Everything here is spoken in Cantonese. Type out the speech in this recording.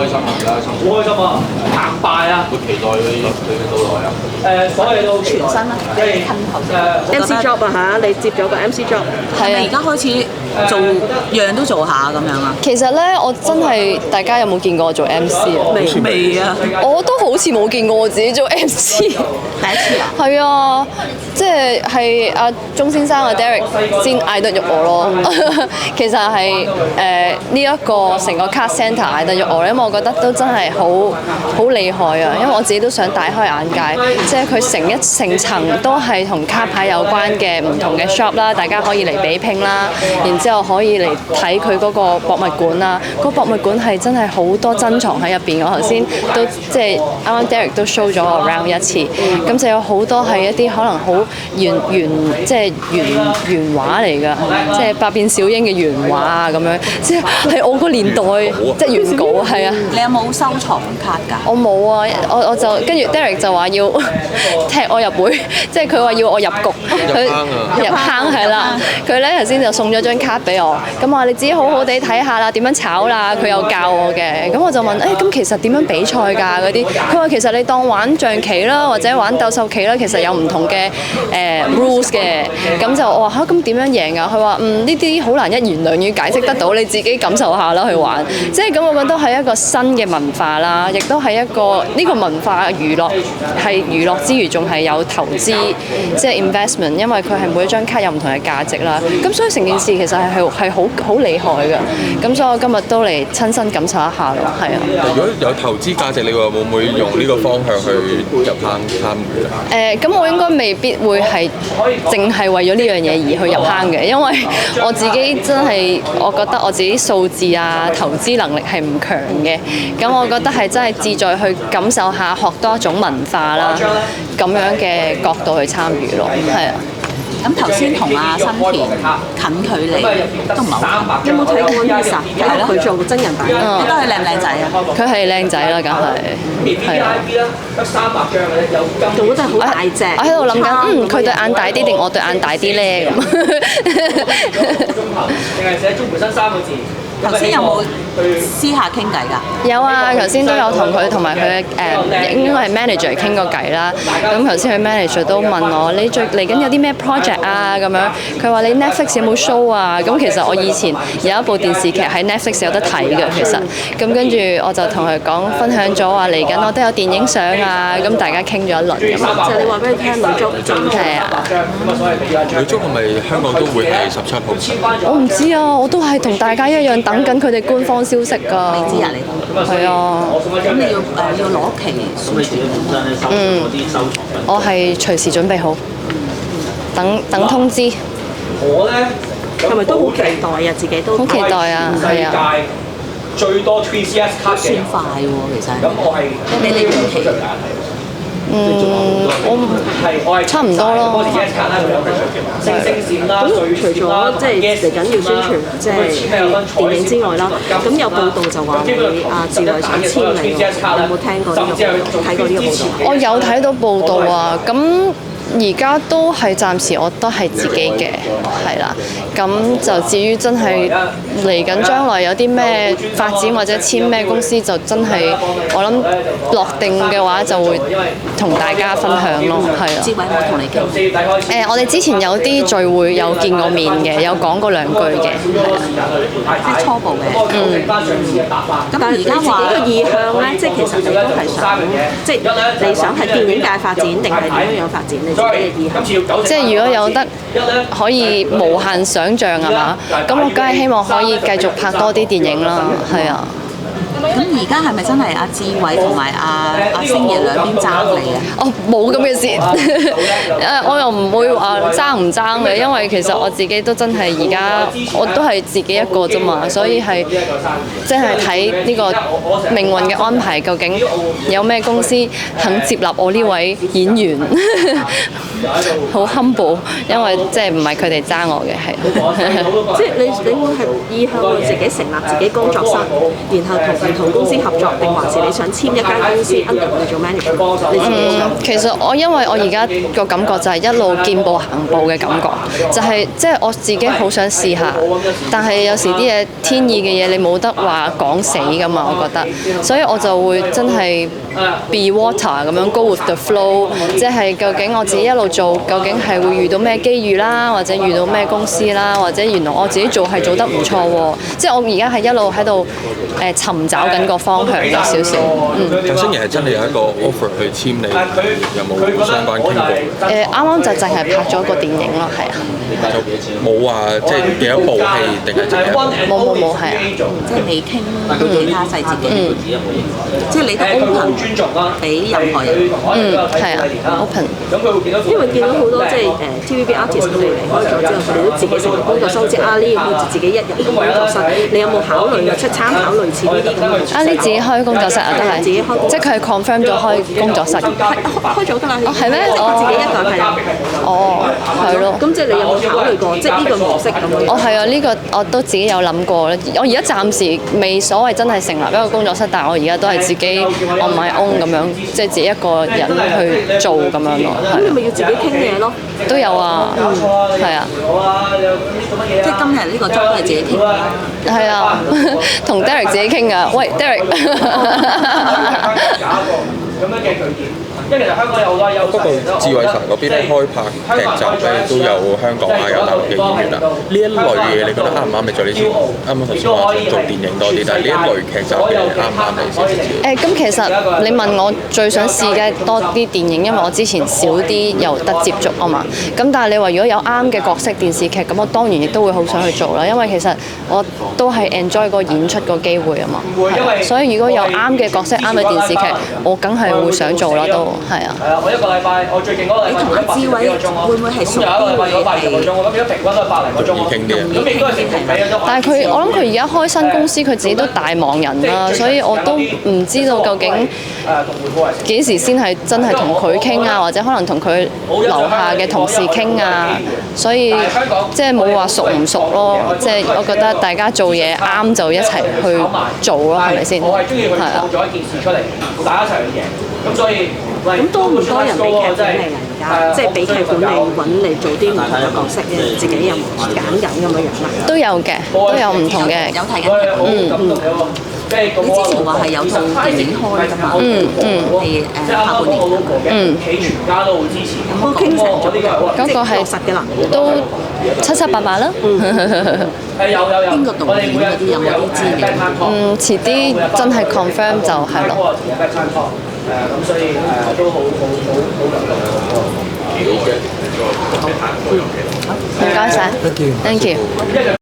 開心啊！而家心情好開心啊！澎湃啊！會期待佢嘅到來啊！所有都全新啦，即係噴頭先。MC job 啊嚇，你接咗個 MC job，係咪而家開始做樣都做下咁樣啊？其實咧，我真係大家有冇見過我做 MC 啊？未啊！我都好似冇見過我自己做 MC。第一次啊？係啊，即係阿鐘先生阿 Derek 先嗌得喐我咯。其實係呢一個成個 cast center 嗌得喐我，因為我覺得都真係好厲害啊！因為我自己都想大開眼界，即係佢成層都係同卡牌有關嘅唔同嘅 shop 啦，大家可以嚟比拼啦，然之後可以嚟睇佢嗰個博物館啦。嗰個博物館係真係好多珍藏喺入邊，我頭先都即係啱啱 Derek 都 show 咗我 round 一次，咁就有好多係一啲可能好原畫嚟㗎，即係百變小櫻嘅原畫啊咁樣，即係我個年代即係原稿係啊。你有冇收藏卡㗎？我冇啊，我就跟住 Derek 就話要踢我入會，即係佢話要我入局，佢入坑係啦。佢咧頭先就送咗張卡俾我，咁話你自己好好地睇下啦，點樣炒啦，佢有教我嘅。咁我就問咁其實點樣比賽㗎嗰啲？佢話其實你當玩象棋啦，或者玩鬥獸棋啦，其實有唔同嘅rules 嘅。咁就我話咁點樣贏啊？佢話呢啲好難一言兩語解釋得到，你自己感受下啦去玩。即係咁，我覺得係一個新嘅文化啦，亦都係一個呢個文化娛樂係娛樂之餘，仲係有投資，即係 investment， 因為佢係每一張卡有唔同嘅價值啦。咁所以成件事其實係好厲害嘅。咁所以我今日都嚟親身感受一下咯，係啊。如果有投資價值，你會唔會用呢個方向去入坑參與咧？咁我應該未必會係淨係為咗呢樣嘢而去入坑嘅，因為我自己真係我覺得我自己數字啊投資能力係唔強嘅。咁我覺得係真係志在去感受下，學多一種文化啦，咁樣嘅角度去參與咯，係啊。咁頭先同阿新田近距離都唔係好近，有冇睇過 Lisa？係咯，佢做真人版，覺得佢靚唔靚仔啊？佢係靚仔啦，梗係係啊。做得真係好大隻。我喺度諗緊，佢對眼大啲定我對眼大啲咧咁。定係寫鍾培生3個字。頭先有冇私下傾偈㗎？有啊，頭先都有同佢同埋佢應該係 manager 傾過偈啦。咁頭先佢 manager 都問我：你嚟緊有啲咩 project 啊？咁樣佢話你 Netflix 有冇 show 啊？咁其實我以前有一部電視劇喺 Netflix 有得睇嘅，其實咁跟住我就同佢講分享咗話嚟緊我都有電影相啊。咁大家傾咗一輪咁。就你話俾佢聽，女足係啊。女足係咪香港都會係17號？我唔知啊，我都係同大家一樣等緊佢哋官方消息㗎。你知啊，你都係啊。咁你要攞期宣傳。我係隨時準備好，等通知。我咧係咪都好期待啊？自己都好期待啊，係啊。最多 3CS 卡嘅算快喎，其實。咁我係你預期？我係差唔多咯。星線啦，除咗即係嚟緊要宣傳，即係電影之外啦，咁有報道就話你阿志偉想簽你喎，有冇聽過呢個睇過呢個報道？我有睇到報道啊，咁而家都係暫時我都係自己嘅，係啦。咁就至於真係嚟緊將來有啲咩發展或者簽咩公司，就真係我諗落定嘅話就會同大家分享咯，係啊。志偉冇同你傾？我哋之前有啲聚會有見過面嘅，有講過2句嘅，即係初步嘅。咁但係而家自己嘅意向咧，即係其實你都係想，即係你想喺電影界發展，定係點樣發展你自己嘅意向？即係如果有得可以無限想像係嘛，咁我梗係希望可以繼續拍多啲電影啦，係啊。咁而家係咪真係阿志偉同埋阿星爺兩邊爭你啊？哦，冇咁嘅事，我又唔會話爭唔爭嘅，因為其實我自己都真係而家我都係自己一個啫嘛，所以係即係睇呢個命運嘅安排，究竟有咩公司肯接納我呢位演員，好 humble， 因為即係唔係佢哋爭我嘅，係。即係你會係意向自己成立自己工作室，然後同同公司合作，定還是你想簽一間公司 under 佢做 manager？你自己想？其實因為我而家個感覺就係一路見步行步嘅感覺，就係即係我自己好想試下，但係有時啲嘢天意嘅嘢你冇得話講死㗎嘛，我覺得，所以我就會真係 be water 咁樣 go with the flow， 即係究竟我自己一路做，究竟係會遇到咩機遇啦，或者遇到咩公司啦，或者原來我自己做係做得唔錯喎，即係我而家係一路喺度尋找緊個方向有少少。阿星爺係真係有一個 offer 去簽你，有冇相關傾過？啱啱就淨係拍咗個電影咯，係啊。冇話即係幾多部戲定係點樣？冇係啊。即係未傾其他細節嘅，即係你都 open 俾任何人。係啊 ，open。因為見到好多即係TVB artist 佢哋離開咗之後，佢哋都自己成立工作室，好似阿 Lee 咁自己一人工作室。你有冇考慮出參考類似呢啲咁嘅？阿 Lee 自己開工作室啊，都係。自己開，即係佢係 confirm 咗開工作室。開咗㗎啦。哦，係咩？我自己一個係啦。哦，係咯。咁即係你有冇考慮過即係呢個模式咁樣？哦，係啊，呢個我都自己有諗過咧。我而家暫時未所謂真係成立一個工作室，但係我而家都係自己 on my own 咁樣，即係自己一個人去做咁樣咯。咁你咪要自己傾嘢咯？都有啊，係啊。即係今日呢個 job 都係自己傾。係啊，同 Derek 自己傾㗎。喂 ，Derek。咁樣嘅據點。因為其實香港有好多優勢。不過智偉神嗰邊咧開拍劇集咧都有香港啊，有大陸嘅演員啊。呢一類嘅嘢你覺得啱唔啱你做呢次？啱啱頭先話做電影多啲，但係呢一類劇集嘅啱唔啱你先？咁其實你問我最想試嘅多啲電影，因為我之前少啲有得接觸啊嘛。咁但係你話如果有啱嘅角色電視劇，咁我當然亦都會好想去做啦。因為其實我都係 enjoy 個演出個機會啊嘛。所以如果有啱嘅角色、啱嘅電視劇，我梗係會想做啦都。係啊！我一個禮拜，我最勁嗰個禮拜做咗80個鐘，會唔會係咁有一個禮拜做80個鐘，咁變咗平均都係100零個鐘咯。咁亦都係成比嘅啫。但係我諗佢而家開新公司，佢自己都大忙人啦，所以我都唔知道究竟幾時先係真係同佢傾啊，或者可能同佢樓下嘅同事傾啊，所以即係冇話熟唔熟咯。即係我覺得大家做嘢啱就一齊去做咯，係咪先？我係中意去創造一件事出嚟，大家一齊去贏。咁所以咁多唔多人俾劇本你啊？而家即係俾劇本你揾你做啲唔同嘅角色咧，自己有冇揀緊咁樣樣啊？都有嘅，都有唔同嘅。有睇緊你之前話係有套電影開㗎嘛？係下半年。企全家都好支持。都傾成咗呢個，嗰個係實嘅啦，都七七八八啦。有。邊個導演嗰啲有冇啲資料？遲啲真係 confirm 就係咯。咁所以都好唔該晒 ，thank you。